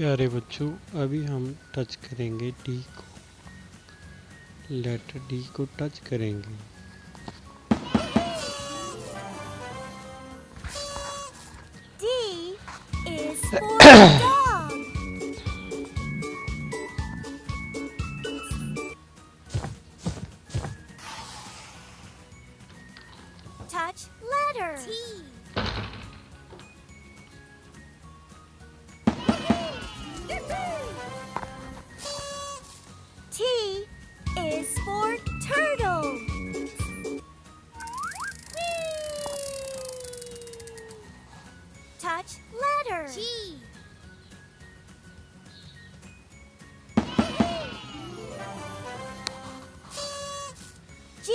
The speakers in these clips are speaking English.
प्यारे बच्चों, अभी हम टच करेंगे डी को। लेटर डी को टच करेंगे। D is for dog. Touch letter. T. T is for turtle. Touch letter. G. G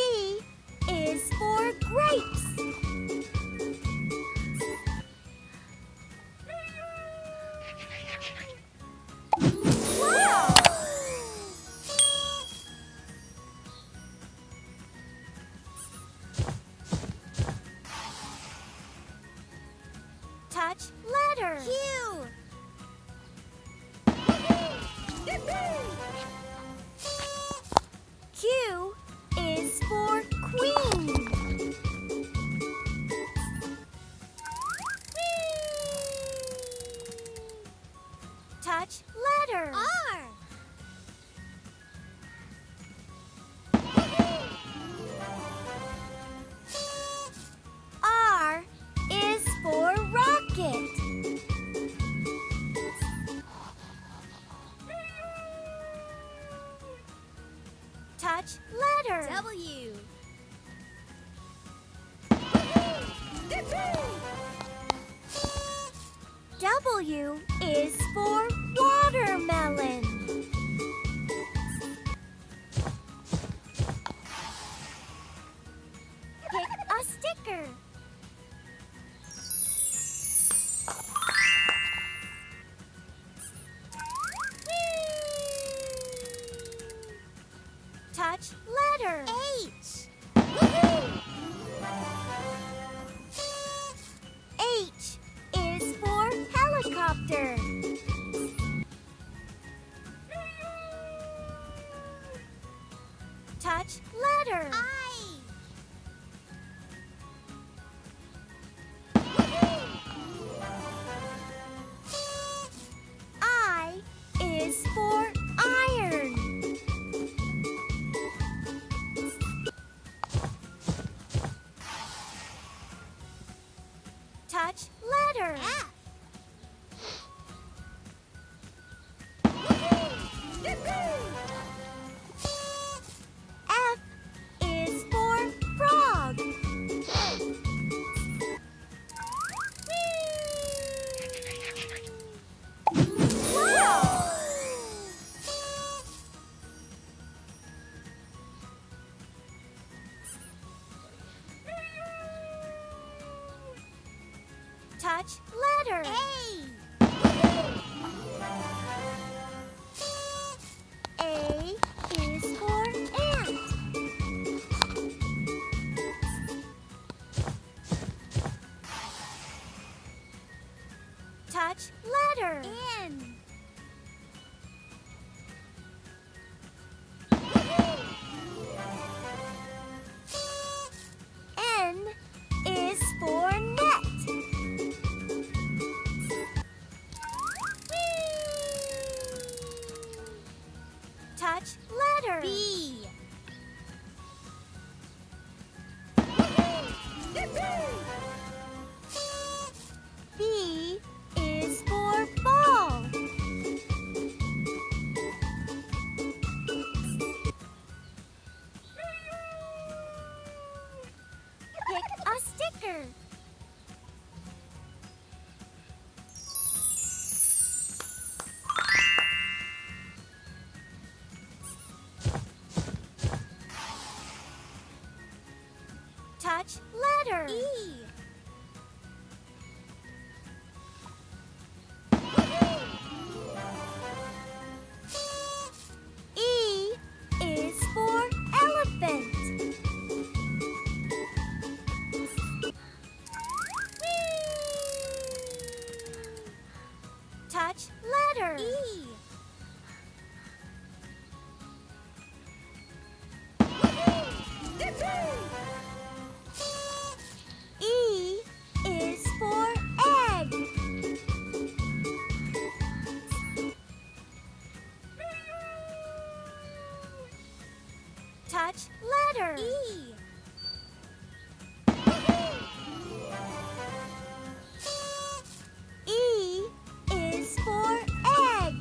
is for grapes. Wow! Touch letter. Q. Q is for queen. Touch letter. R. R is for rocket. Touch letter. W. W is for watermelon. Pick a sticker. Touch letter. H. H is for helicopter. Touch letter. I. I is for iron. Touch letter. F. F is for frog. Wow! Touch letter. A. A is for ant. Touch letter. N. N is for net. Touch letter. B. B is for ball. Touch letter. E. E is for egg. Touch letter. E. E is for egg.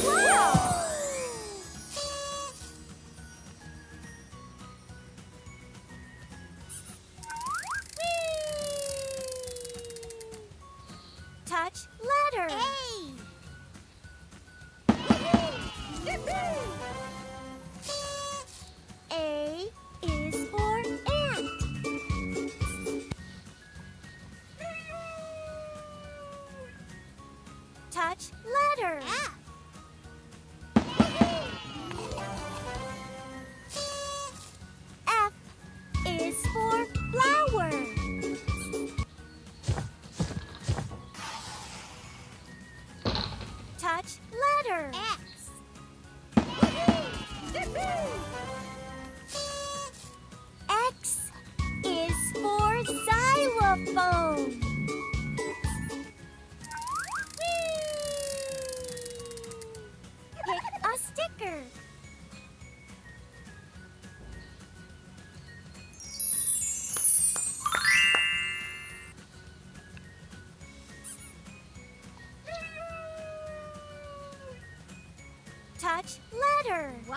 Wow! Touch letter. A. A is for ant. Touch letter. F. F is for flower. Touch letter. X. X is for xylophone. Pick a sticker. Touch letter. Y.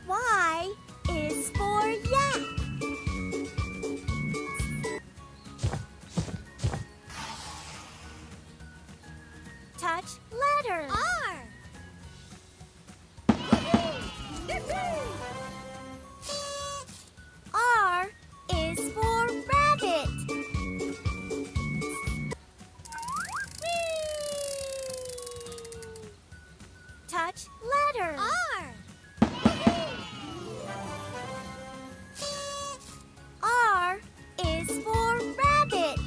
Y is for yak. Touch letter. R. R is for rabbit. Touch letter. R. R is for rabbit.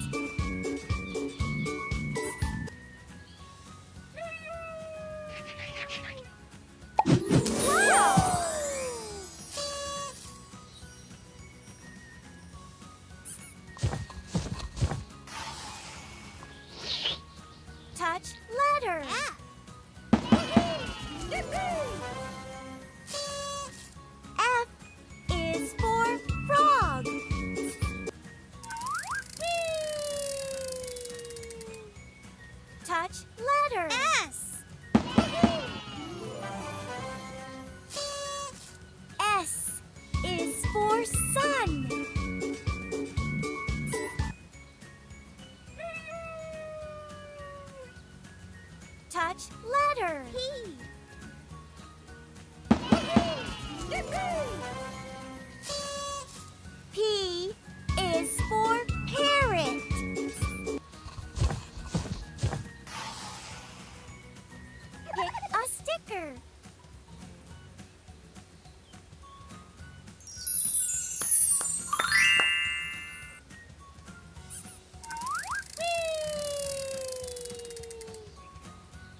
Wow! Touch letter. F. F is for frog. Touch letter. S. S is for sun. Touch letter. P. P is for parrot. Pick a sticker.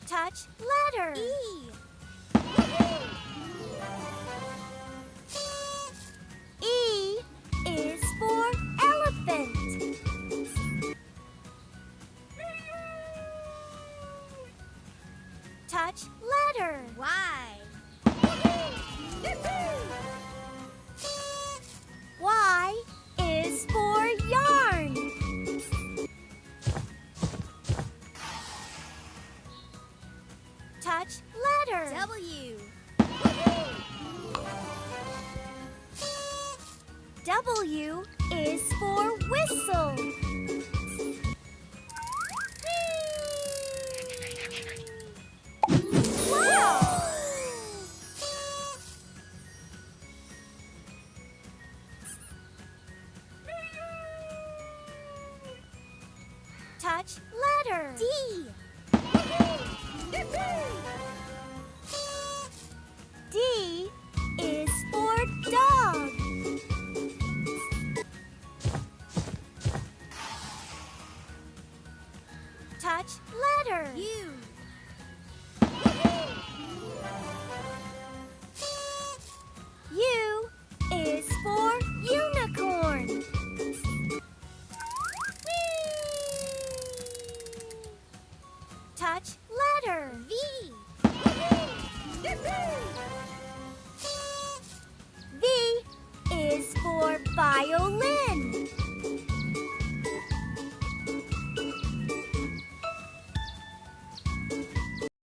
Touch letter. E. E is for elephant. Touch letter. Y. Y is for yarn. Touch letter. W. W is for whistle. Wow! Touch letter. D. Touch letter. U. U is for unicorn. Touch letter. V. V is for violin.